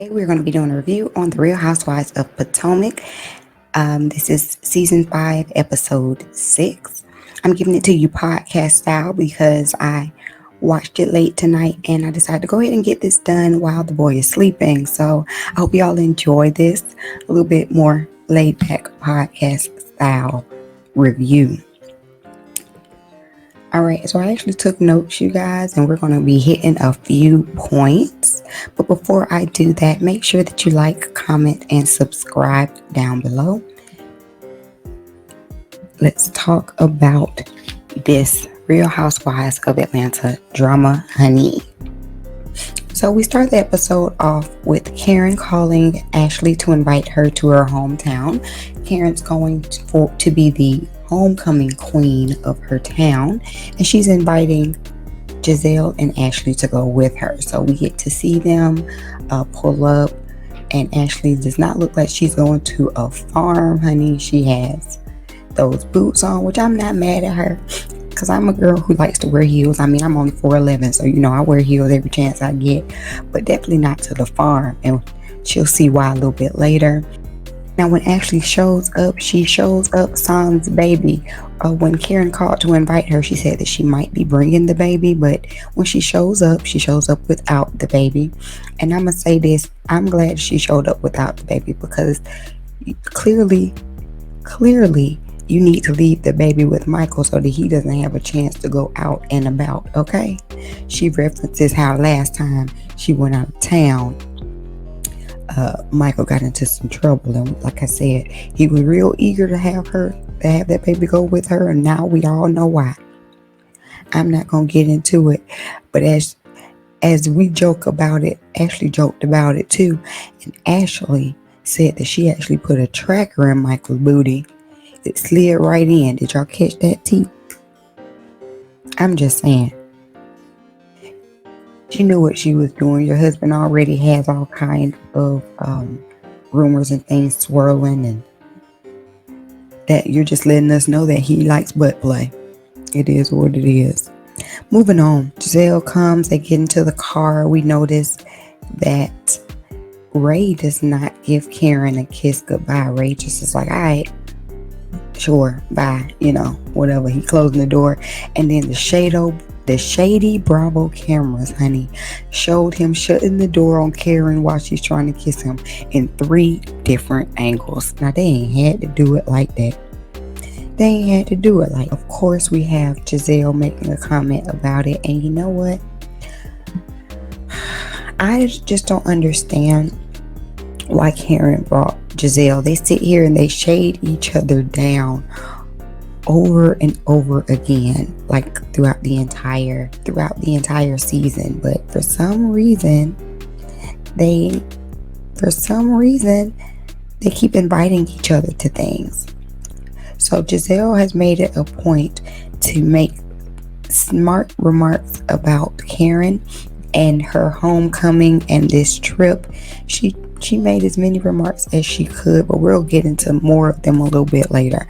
Today we're going to be doing a review on The Real Housewives of Potomac. This is season 5, episode 6. I'm giving it to you podcast style because I watched it late tonight and I decided to go ahead and get this done while the boy is sleeping. So I hope y'all enjoy this a little bit more laid back podcast style review. All right, so I actually took notes, you guys, and we're going to be hitting a few points. But before I do that, make sure that you like, comment, and subscribe down below. Let's talk about this Real Housewives of Atlanta drama, honey. So we start the episode off with Karen calling Ashley to invite her to her hometown. Karen's going to be the homecoming queen of her town, and she's inviting Gizelle and Ashley to go with her. So we get to see them pull up, and Ashley does not look like she's going to a farm, honey. She has those boots on, which I'm not mad at her because I'm a girl who likes to wear heels. I mean, I'm only 4'11", so I wear heels every chance I get, but definitely not to the farm, and she'll see why a little bit later. Now, when Ashley shows up, she shows up sans baby. When Karen called to invite her, she said that she might be bringing the baby, but when she shows up without the baby. And I'm going to say this, I'm glad she showed up without the baby because clearly, you need to leave the baby with Michael so that he doesn't have a chance to go out and about, okay? She references how last time she went out of town, Michael got into some trouble, and like I said, he was real eager to have that baby go with her, and now we all know why. I'm not gonna get into it, but as we joke about it, Ashley joked about it too, and Ashley said that she actually put a tracker in Michael's booty. It slid right in. Did y'all catch that tea? I'm just saying. She knew what she was doing. Your husband already has all kinds of rumors and things swirling, and that you're just letting us know that he likes butt play. It is what it is. Moving on, Gizelle comes. They get into the car. We notice that Ray does not give Karen a kiss goodbye. Ray just is like, all right, sure, bye, whatever. He closing the door, and then the shady Bravo cameras, honey, showed him shutting the door on Karen while she's trying to kiss him in 3 different angles. Now, they ain't had to do it like that. Of course, we have Gizelle making a comment about it, and you know what? I just don't understand why Karen brought Gizelle. They sit here and they shade each other down over and over again, like throughout the entire season. But for some reason they keep inviting each other to things. So Gizelle has made it a point to make smart remarks about Karen and her homecoming and this trip. She made as many remarks as she could, but we'll get into more of them a little bit later.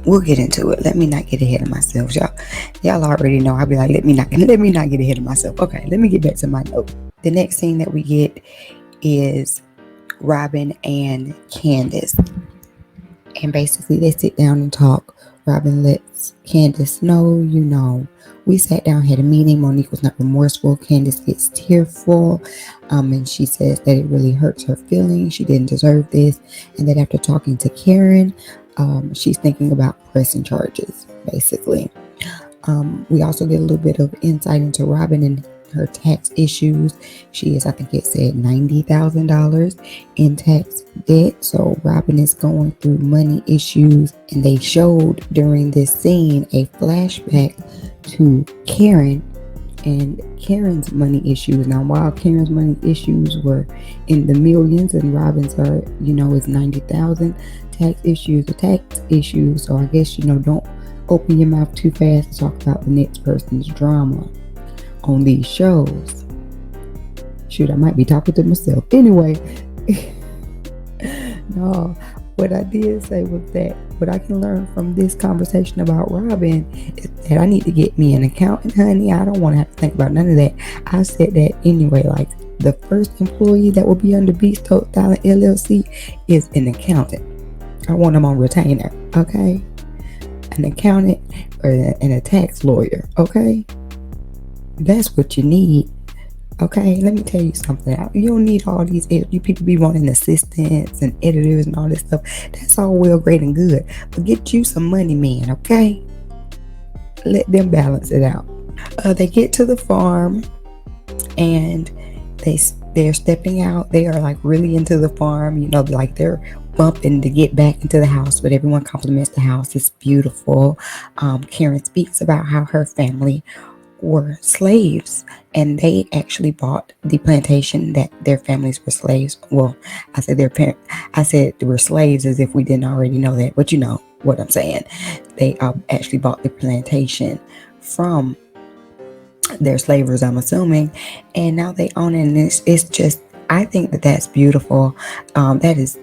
We'll get into it. Let me not get ahead of myself, y'all. Y'all already know I'll be like, let me not get ahead of myself. Okay, let me get back to my note. The next scene that we get is Robyn and Candace. And basically they sit down and talk. Robyn lets Candace know, we sat down, had a meeting. Monique was not remorseful. Candace gets tearful, and she says that it really hurts her feelings. She didn't deserve this, and that after talking to Karen, she's thinking about pressing charges, basically. We also get a little bit of insight into Robyn and her tax issues. She is, I think it said $90,000 in tax debt. So Robyn is going through money issues, and they showed during this scene a flashback to Karen and Karen's money issues. Now, while Karen's money issues were in the millions and Robyn's are, is 90,000, tax issues are tax issues. So I guess, don't open your mouth too fast to talk about the next person's drama on these shows. Shoot, I might be talking to myself. Anyway, no, what I did say was that what I can learn from this conversation about Robyn is that I need to get me an accountant, honey. I don't want to have to think about none of that. I said that anyway, like the first employee that will be under Beast Style LLC is an accountant. I want them on retainer, okay? An accountant and a tax lawyer, okay? That's what you need. Okay, let me tell you something. You don't need all these. You people be wanting assistants and editors and all this stuff. That's all well, great, and good. But get you some money, man. Okay, let them balance it out. They get to the farm, and they're stepping out. They are like really into the farm. You know, like they're bumping to get back into the house. But everyone compliments the house. It's beautiful. Karen speaks about how her family were slaves, and they actually bought the plantation that their families were slaves. Well, I said they were slaves as if we didn't already know that, but you know what I'm saying. They actually bought the plantation from their slavers, I'm assuming, and now they own it. And it's just, I think that's beautiful. That is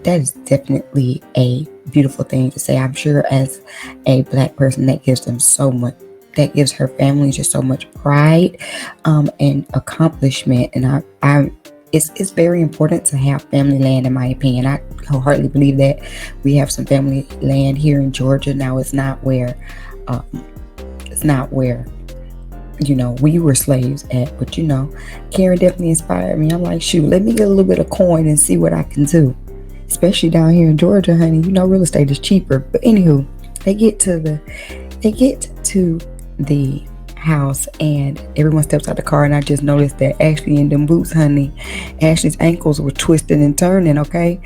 definitely a beautiful thing to say. I'm sure as a Black person, that gives them so much. That gives her family just so much pride and accomplishment. And it's very important to have family land, in my opinion. I wholeheartedly believe that. We have some family land here in Georgia. Now it's not where you know we were slaves at, but you know, Karen definitely inspired me. I'm like, shoot, let me get a little bit of coin and see what I can do. Especially down here in Georgia, honey. You know, real estate is cheaper. But anywho, they get to the house, and everyone steps out the car, and I just noticed that Ashley in them boots, honey, Ashley's ankles were twisting and turning. Okay,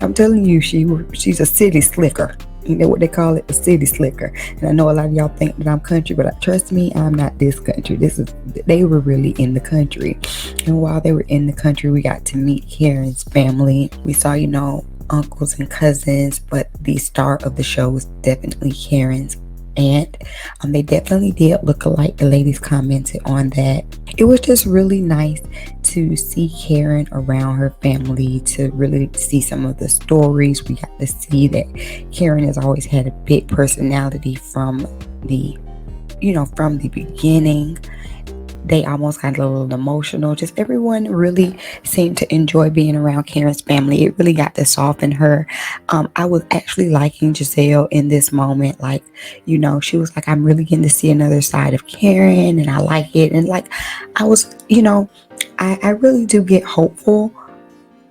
I'm telling you, she's a city slicker. You know what they call it, a city slicker. And I know a lot of y'all think that I'm country, but trust me, I'm not this country. They were really in the country. And while they were in the country, we got to meet Karen's family. We saw, you know, uncles and cousins, but the star of the show was definitely Karen's aunt. They definitely did look alike. The ladies commented on that. It was just really nice to see Karen around her family, to really see some of the stories. We got to see that Karen has always had a big personality from the beginning. They almost got a little emotional. Just everyone really seemed to enjoy being around Karen's family. It really got to soften her. I was actually liking Gizelle in this moment. Like, you know, she was like, I'm really getting to see another side of Karen, and I like it. And like, I was, you know, I really do get hopeful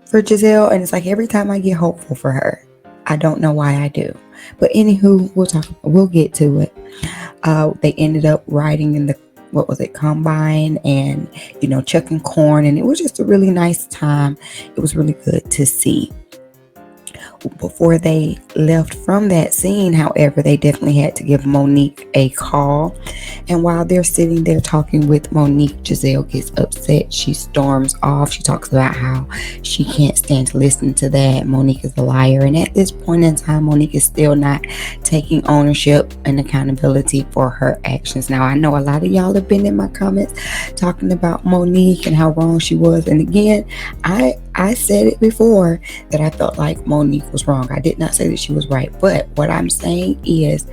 for Gizelle. And it's like every time I get hopeful for her, I don't know why I do. But anywho, we'll get to it. They ended up riding in the combine, and you know, chucking corn, and it was just a really nice time. It was really good to see. Before they left from that scene, however, they definitely had to give Monique a call. And while they're sitting there talking with Monique, Gizelle gets upset. She storms off. She talks about how she can't stand to listen to that. Monique is a liar. And at this point in time, Monique is still not taking ownership and accountability for her actions. Now, I know a lot of y'all have been in my comments talking about Monique and how wrong she was. And again, I said it before that I felt like Monique was wrong. I did not say that she was right. But what I'm saying is,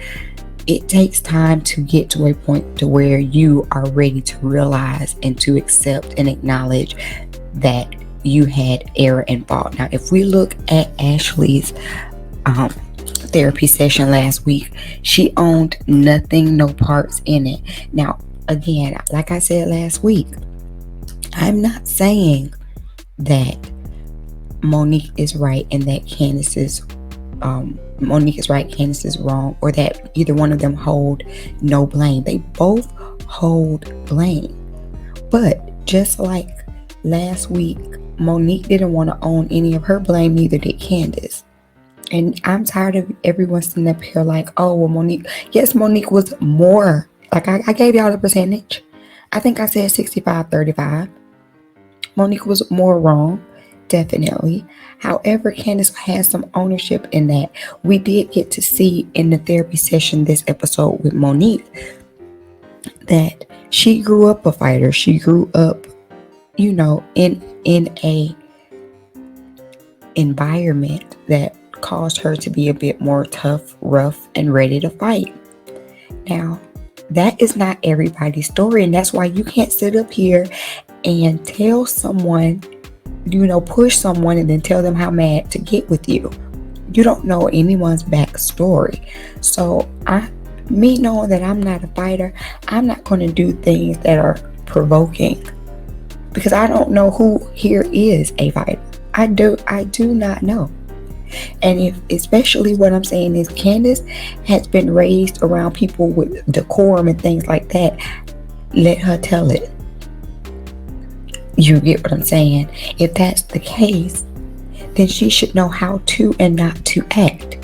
it takes time to get to a point to where you are ready to realize and to accept and acknowledge that you had error and fault. Now, if we look at Ashley's therapy session last week, she owned nothing, no parts in it. Now, again, like I said last week, I'm not saying that Monique is right and that Candiace is wrong, or that either one of them hold no blame. They both hold blame. But just like last week, Monique didn't want to own any of her blame, neither did Candiace. And I'm tired of everyone sitting up here like, oh, well, Monique was more, like I gave y'all the percentage. I think I said 65-35. Monique was more wrong. Definitely. However, Candiace has some ownership in that. We did get to see in the therapy session this episode with Monique that she grew up a fighter. She grew up, you know, in a environment that caused her to be a bit more tough, rough, and ready to fight. Now, that is not everybody's story, and that's why you can't sit up here and tell someone, push someone and then tell them how mad to get with you. You don't know anyone's backstory. So me knowing that I'm not a fighter, I'm not going to do things that are provoking, because I don't know who here is a fighter. I do not know. And especially what I'm saying is, Candace has been raised around people with decorum and things like that. Let her tell it. You get what I'm saying? If that's the case, then she should know how to and not to act.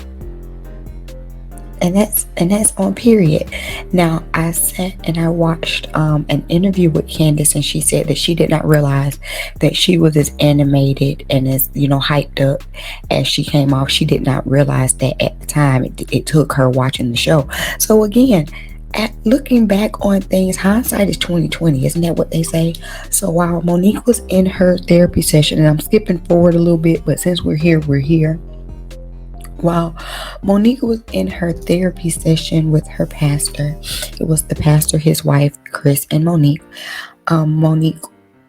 And that's on period. Now, I sat and I watched an interview with Candace, and she said that she did not realize that she was as animated and as hyped up as she came off. She did not realize that at the time. It took her watching the show. So again, looking back on things, hindsight is 20/20. Isn't that what they say? So while Monique was in her therapy session, and I'm skipping forward a little bit, but since we're here, we're here. While Monique was in her therapy session with her pastor, it was the pastor, his wife, Chris, and Monique. Monique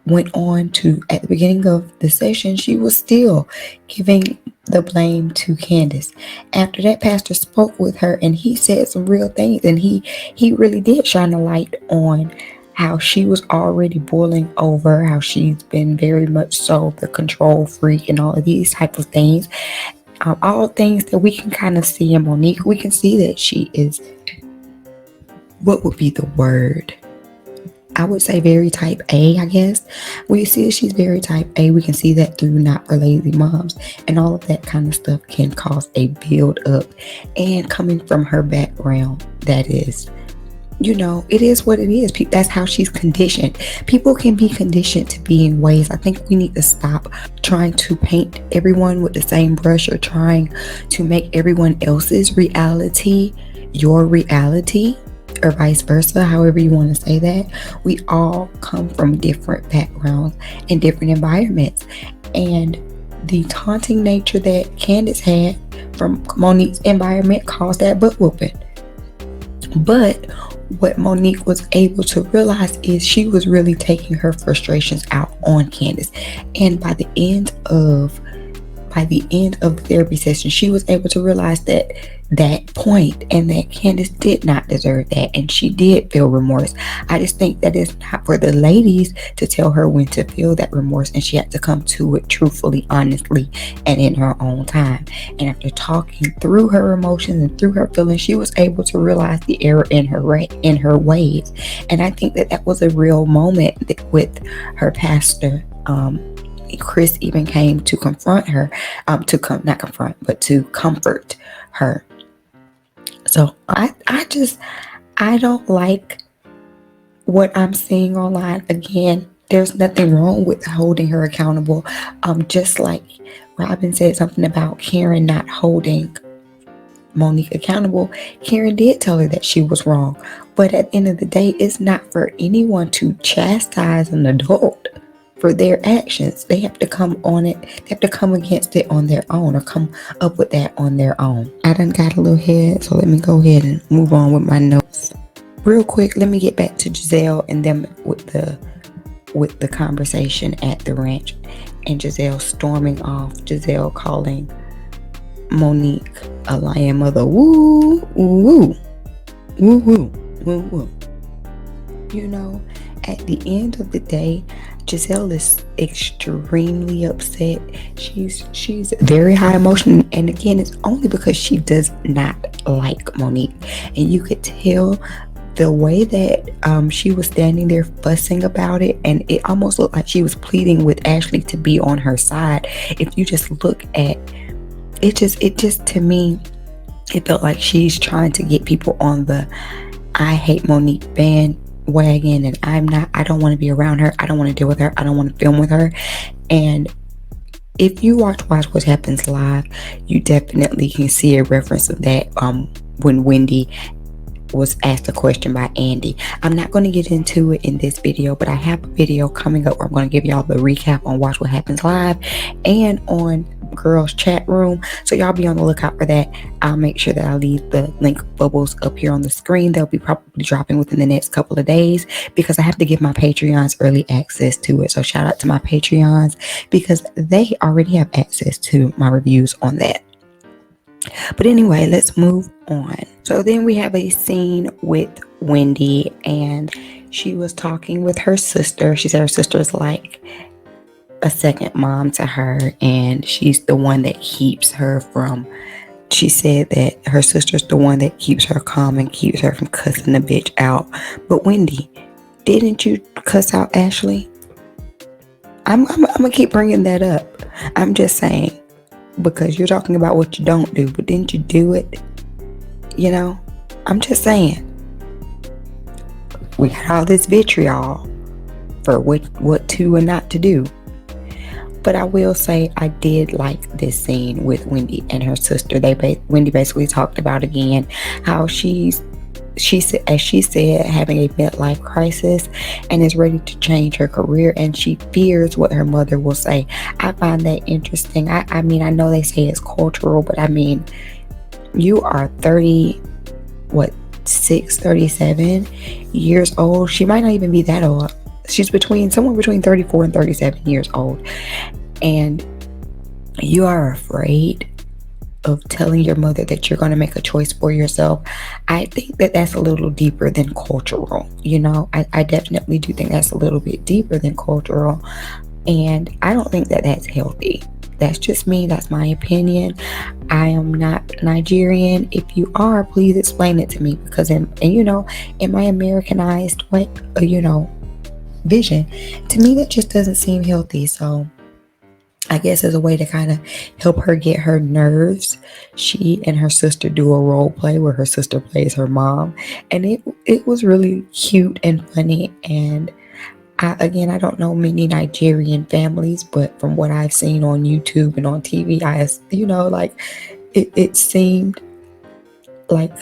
went on to, at the beginning of the session, she was still giving the blame to Candace. After that, pastor spoke with her, and he said some real things, and he really did shine a light on how she was already boiling over, how she's been very much so the control freak and all of these type of things. All things that we can kind of see in Monique. We can see that she is, what would be the word? I would say very type A, I guess. We see that she's very type A. We can see that through Not for Lazy Moms, and all of that kind of stuff can cause a build up. And coming from her background, that is, it is what it is. That's how she's conditioned. People can be conditioned to be in ways. I think we need to stop trying to paint everyone with the same brush, or trying to make everyone else's reality your reality, or vice versa, however you want to say that. We all come from different backgrounds and different environments. And the taunting nature that Candace had from Monique's environment caused that butt whooping. But what Monique was able to realize is she was really taking her frustrations out on Candace. And by the end of the therapy session, she was able to realize that point, and that Candace did not deserve that, and she did feel remorse. I just think that it's not for the ladies to tell her when to feel that remorse, and she had to come to it truthfully, honestly, and in her own time. And after talking through her emotions and through her feelings, she was able to realize the error in her ways. And I think that was a real moment with her pastor. Chris even came to confront her, to comfort her. So I don't like what I'm seeing online. Again, there's nothing wrong with holding her accountable. Just like Robyn said something about Karen not holding Monique accountable. Karen did tell her that she was wrong. But at the end of the day, it's not for anyone to chastise an adult for their actions. They have to come on it. They have to come against it on their own, or come up with that on their own. I done got a little head, so let me go ahead and move on with my notes. Real quick, let me get back to Gizelle and them with the conversation at the ranch, and Gizelle storming off. Gizelle calling Monique a lion mother. Woo, woo, woo, woo, woo, woo. At the end of the day, Gizelle is extremely upset. She's very high emotion, and again, it's only because she does not like Monique. And you could tell the way that she was standing there fussing about it, and it almost looked like she was pleading with Ashley to be on her side. If you just look at it, just to me, it felt like she's trying to get people on the I hate Monique bandwagon, and I don't want to be around her. I don't want to deal with her. I don't want to film with her. And if you watch What Happens Live, you definitely can see a reference of that when Wendy was asked a question by Andy. I'm not going to get into it in this video, but I have a video coming up where I'm going to give y'all the recap on Watch What Happens Live and on girls chat room. So y'all be on the lookout for that. I'll make sure that I leave the link bubbles up here on the screen. They'll be probably dropping within the next couple of days because I have to give my Patreons early access to it. So shout out to my Patreons because they already have access to my reviews on that. But anyway, let's move on. So then we have a scene with Wendy, and she was talking with her sister. She said her sister is like a second mom to her, and she's the one that keeps her from, she said that her sister's the one that keeps her calm and keeps her from cussing the bitch out. But Wendy, didn't you cuss out Ashley? I'm gonna keep bringing that up. I'm just saying, because you're talking about what you don't do, but didn't you do it? You know, I'm just saying. We got all this vitriol for what to and not to do. But I will say I did like this scene with Wendy and her sister. Wendy basically talked about again how she said, as she said, having a midlife crisis and is ready to change her career, and she fears what her mother will say. I find that interesting. I mean, I know they say it's cultural, but I mean, you are 37 years old. She might not even be that old. She's somewhere between 34 and 37 years old. And you are afraid of telling your mother that you're going to make a choice for yourself. I think that that's a little deeper than cultural. You know, I definitely do think that's a little bit deeper than cultural. And I don't think that that's healthy. That's just me. That's my opinion. I am not Nigerian. If you are, please explain it to me, because in my Americanized way, vision, to me that just doesn't seem healthy. So I guess as a way to kind of help her get her nerves, she and her sister do a role play where her sister plays her mom, and it was really cute and funny. And I don't know many Nigerian families, but from what I've seen on YouTube and on TV, it seemed like,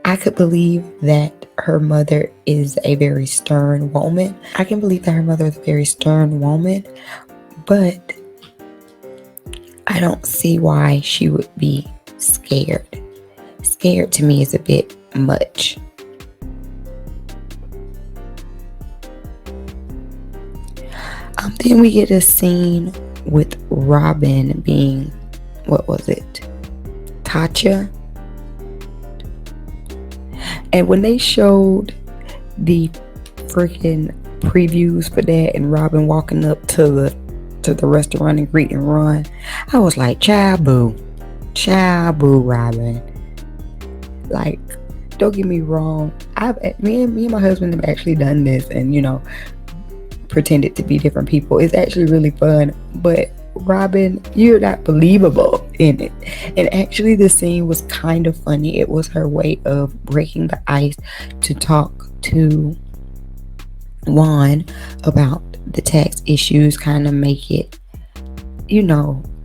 I could believe that her mother is a very stern woman. I can believe that her mother is a very stern woman, but I don't see why she would be scared. Scared to me is a bit much. Then we get a scene with Robyn being, what was it? Tatcha. And when they showed the freaking previews for that and Robyn walking up to the restaurant and greet and run, I was like, child boo, Robyn. Like, don't get me wrong, me and my husband have actually done this and pretended to be different people. It's actually really fun, but Robyn, you're not believable in it. And actually the scene was kind of funny. It was her way of breaking the ice to talk to Juan about the tax issues, kind of make it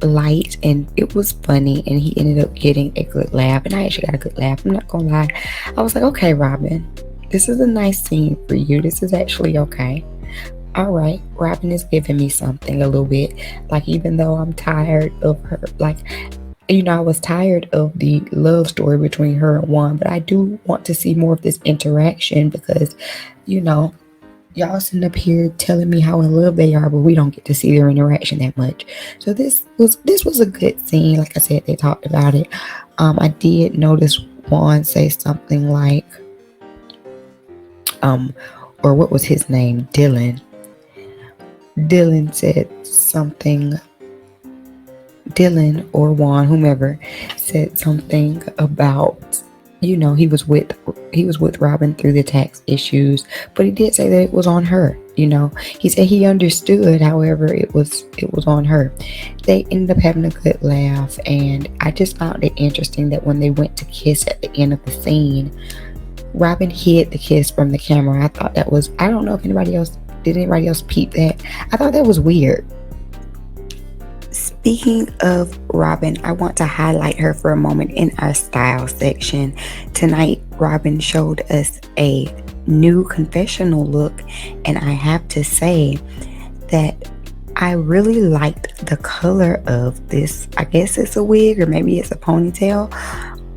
light, and it was funny, and he ended up getting a good laugh, and I actually got a good laugh. I'm not gonna lie. I was like, okay, Robyn, this is a nice scene for you. This is actually okay. All right, Robyn is giving me something a little bit. Like, even though I'm tired of her, I was tired of the love story between her and Juan, but I do want to see more of this interaction because, y'all sitting up here telling me how in love they are, but we don't get to see their interaction that much. So this was a good scene. Like I said, they talked about it. I did notice Juan say something like, or what was his name? Dylan said something, Dylan or Juan, whomever, said something about, he was with Robyn through the tax issues, but he did say that it was on her. He said he understood, however, it was on her. They ended up having a good laugh, and I just found it interesting that when they went to kiss at the end of the scene, Robyn hid the kiss from the camera. I thought that was, I don't know if anybody else peep that. I thought that was weird. Speaking of Robyn, I want to highlight her for a moment in our style section. Tonight, Robyn showed us a new confessional look, and I have to say that I really liked the color of this. I guess it's a wig or maybe it's a ponytail,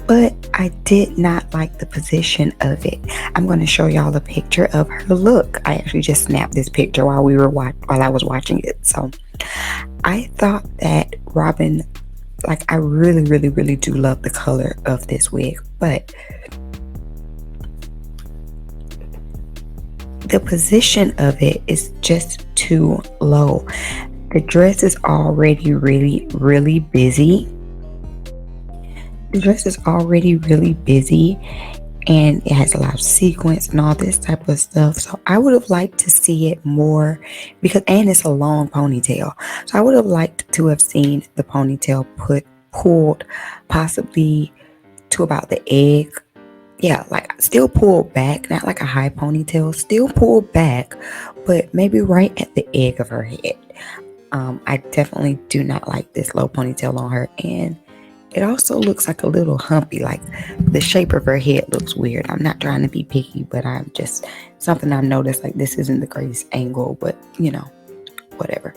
but I did not like the position of it. I'm going to show y'all a picture of her look. I actually just snapped this picture while I was watching it. So I thought that Robyn, like, I really, really, really do love the color of this wig, but the position of it is just too low. The dress is already really, really busy. The dress is already really busy and it has a lot of sequins and all this type of stuff. So I would have liked to see it more and it's a long ponytail. So I would have liked to have seen the ponytail pulled possibly to about the egg. Yeah, like still pulled back, not like a high ponytail, still pulled back, but maybe right at the egg of her head. I definitely do not like this low ponytail on her, and it also looks like a little humpy, like the shape of her head looks weird. I'm not trying to be picky, but I'm just, something I've noticed, like this isn't the greatest angle, but whatever.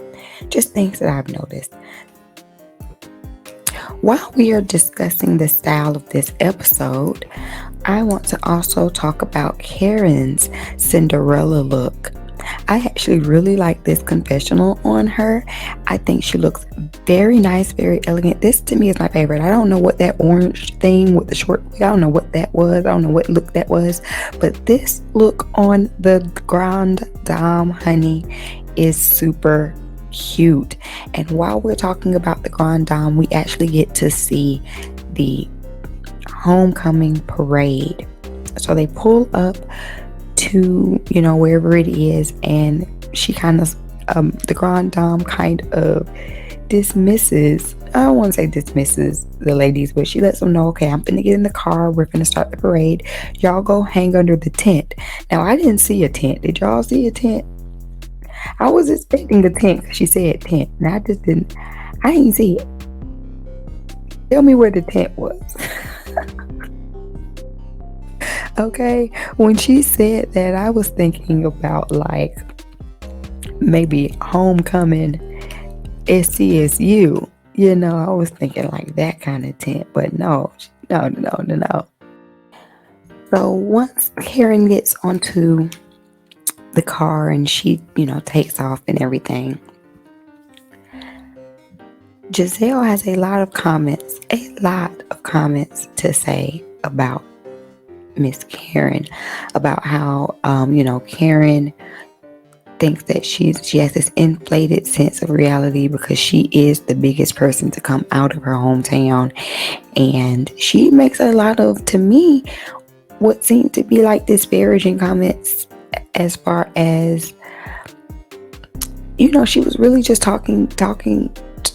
Just things that I've noticed. While we are discussing the style of this episode, I want to also talk about Karen's Cinderella look. I actually really like this confessional on her. I think she looks very nice, very elegant. This to me is my favorite. I don't know what that orange thing with the short, I don't know what that was. I don't know what look that was. But this look on the Grande Dame, honey, is super cute. And while we're talking about the Grande Dame, we actually get to see the homecoming parade. So they pull up to wherever it is, and she kind of the Grande Dame kind of dismisses, I don't want to say dismisses the ladies, but she lets them know, okay, I'm finna get in the car, we're finna start the parade, y'all go hang under the tent. Now I didn't see a tent. Did y'all see a tent? I was expecting the tent because she said tent, and I didn't see it. Tell me where the tent was. Okay, when she said that, I was thinking about like maybe homecoming SCSU. I was thinking like that kind of tent, but no. So once Karen gets onto the car and she, takes off and everything, Gizelle has a lot of comments to say about Miss Karen, about how Karen thinks that she has this inflated sense of reality because she is the biggest person to come out of her hometown, and she makes a lot of, to me, what seemed to be like disparaging comments as far as she was really just talking.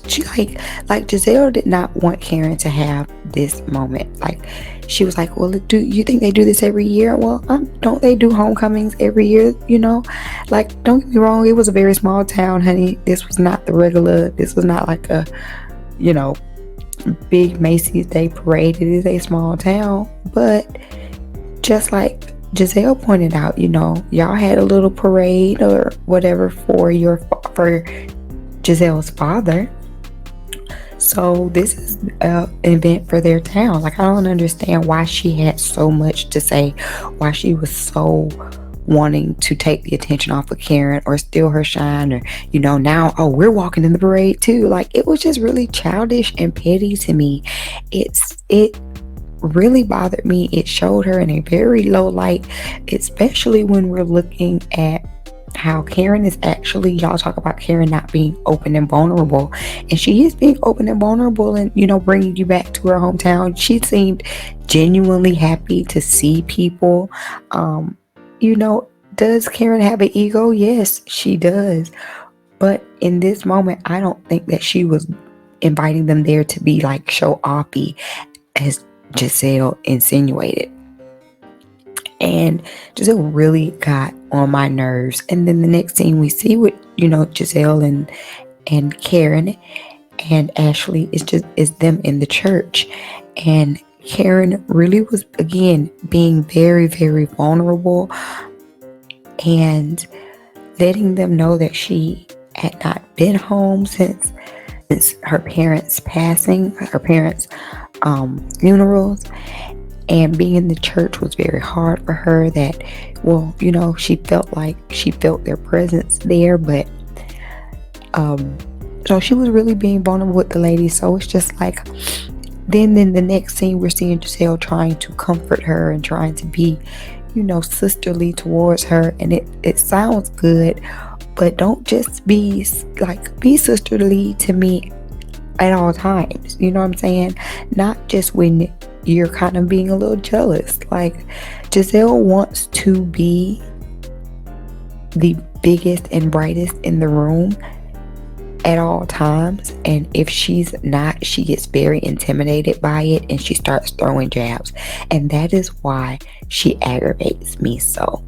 She like Gizelle did not want Karen to have this moment. Like she was like, well, do you think they do this every year? Well, don't they do homecomings every year? Like, don't get me wrong, it was a very small town, honey. This was not like a big Macy's Day parade. It is a small town, but just like Gizelle pointed out, y'all had a little parade or whatever for Giselle's father. So this is an event for their town. Like, I don't understand why she had so much to say, why she was so wanting to take the attention off of Karen or steal her shine, or now, oh, we're walking in the parade too. Like, it was just really childish and petty to me. It really bothered me. It showed her in a very low light, especially when we're looking at how Karen is actually, y'all talk about Karen not being open and vulnerable, and she is being open and vulnerable and bringing you back to her hometown. She seemed genuinely happy to see people. Does Karen have an ego? Yes, she does, but in this moment I don't think that she was inviting them there to be like show offy, as Gizelle insinuated. And Gizelle really got on my nerves. And then the next scene we see with Gizelle and Karen and Ashley is them in the church, and Karen really was again being very, very vulnerable and letting them know that she had not been home since her parents' passing, her parents' funerals, and being in the church was very hard for her. That, well, she felt like she felt their presence there, but so she was really being vulnerable with the lady. So it's just like, then in the next scene, we're seeing Gizelle trying to comfort her and trying to be, sisterly towards her, and it sounds good, but don't just be sisterly to me at all times. You know what I'm saying? Not just when you're kind of being a little jealous. Like, Gizelle wants to be the biggest and brightest in the room at all times, and if she's not, she gets very intimidated by it and she starts throwing jabs, and that is why she aggravates me so.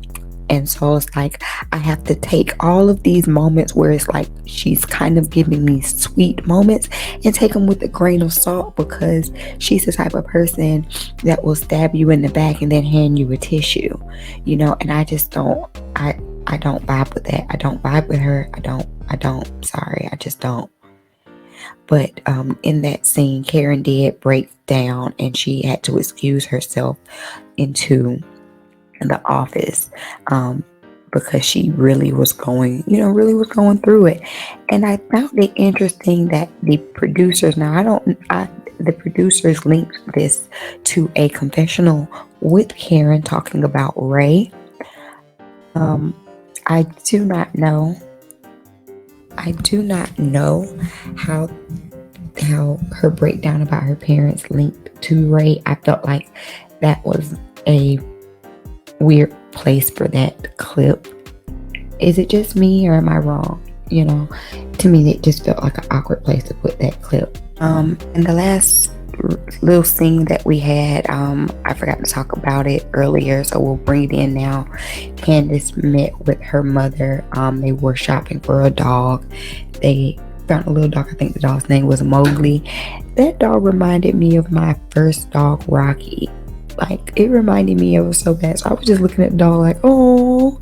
And so it's like, I have to take all of these moments where it's like she's kind of giving me sweet moments and take them with a grain of salt, because she's the type of person that will stab you in the back and then hand you a tissue, and I just don't, I don't vibe with that. I don't vibe with her. I don't, sorry, I just don't. But in that scene, Karen did break down and she had to excuse herself into the office because she really was going through it. And I found it interesting that the producers, the producers linked this to a confessional with Karen talking about Ray. I do not know how her breakdown about her parents linked to Ray. I felt like that was a weird place for that clip. Is it just me or am I wrong? To me it just felt like an awkward place to put that clip. And the last little scene that we had, I forgot to talk about it earlier, so we'll bring it in now. Candace met with her mother. They were shopping for a dog. They found a little dog. I think the dog's name was Mowgli. That dog reminded me of my first dog, Rocky. Like, it reminded me of it so bad. So I was just looking at the dog like, oh,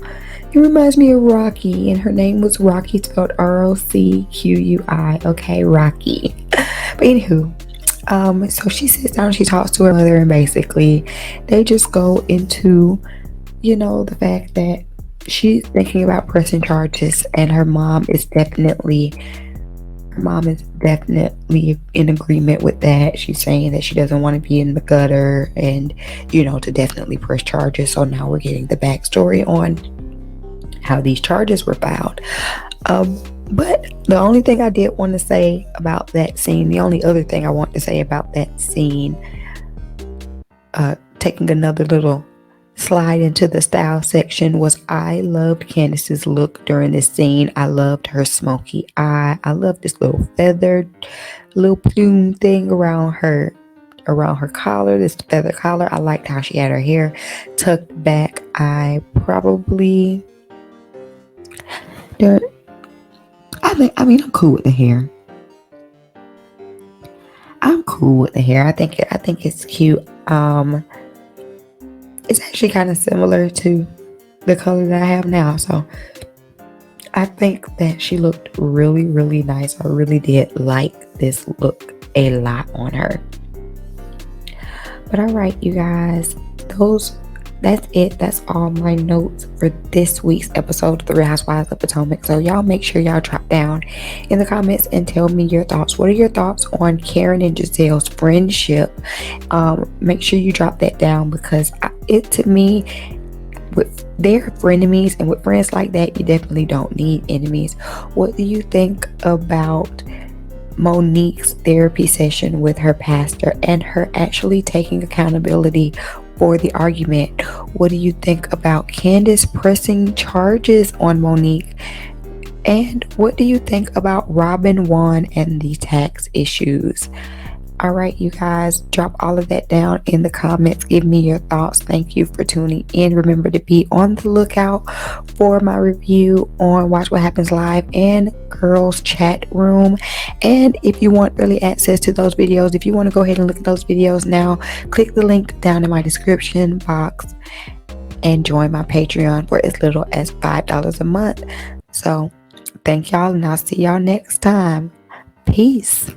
it reminds me of Rocky. And her name was Rocky, spelled ROCQUI. Okay, Rocky. But anywho, so she sits down, she talks to her mother, and basically they just go into, the fact that she's thinking about pressing charges, and her mom is definitely in agreement with that. She's saying that she doesn't want to be in the gutter and, to definitely press charges. So now we're getting the backstory on how these charges were filed. But the only thing I did want to say about that scene, the only other thing I want to say about that scene, taking another little slide into the style section, was I loved Candace's look during this scene. I loved her smoky eye. I loved this little feathered little plume thing around her collar, this feather collar. I liked how she had her hair tucked back. I'm cool with the hair. I think it's cute. It's actually kind of similar to the color that I have now. So I think that she looked really, really nice. I really did like this look a lot on her. But all right, you guys, that's it. That's all my notes for this week's episode of The Real Housewives of Potomac. So y'all make sure y'all drop down in the comments and tell me your thoughts. What are your thoughts on Karen and Gizelle's friendship? Make sure you drop that down, because to me, with their frenemies and with friends like that, you definitely don't need enemies. What do you think about Monique's therapy session with her pastor and her actually taking accountability for the argument? What do you think about Candace pressing charges on Monique? And what do you think about Robyn, Juan, and the tax issues? All right, you guys, drop all of that down in the comments. Give me your thoughts. Thank you for tuning in. Remember to be on the lookout for my review on Watch What Happens Live and Girls Chat Room. And if you want early access to those videos, if you want to go ahead and look at those videos now, click the link down in my description box and join my Patreon for as little as $5 a month. So Thank y'all, and I'll see y'all next time. Peace.